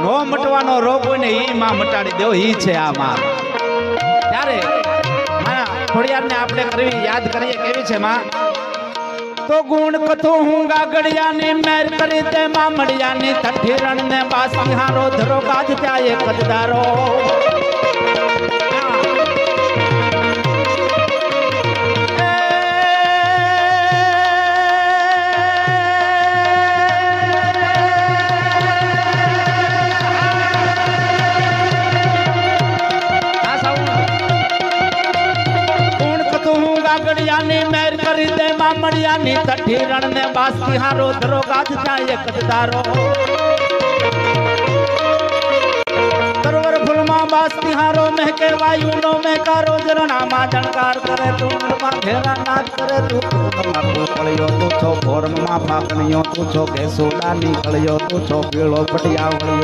નો મટવાનો રોગ હોય ને ઈ માં મટાડી દેવો ઈ છે આ માં ત્યારે ખોડિયારને આપણે કરવી યાદ કરીએ કેવી છે માં તો ગુણ કથો હું ગાગડિયાની મેર કરી તે મામડિયાની તઠ્ઠી રણ ને બાસી હારો ધરો ગાજ ત્યાં એક કદદારો મેર કરી દે મામડિયાની તઠ્ઠી રણ ને બાસી હારો ધરો ગાજ ત્યાં એક કદદારો સરોવર ફૂલમાં બાસી હારો મહેકે વાયુ નો મેકારો ઝરણામાં જણકાર કરે તું નરમાં ઘેરા નાદ કરે તું પડ્યો તું છો ફોર્મમાં પાકણીઓ તું છો કે સોડા નીકળ્યો તું છો પીળો પટિયા વળ્યો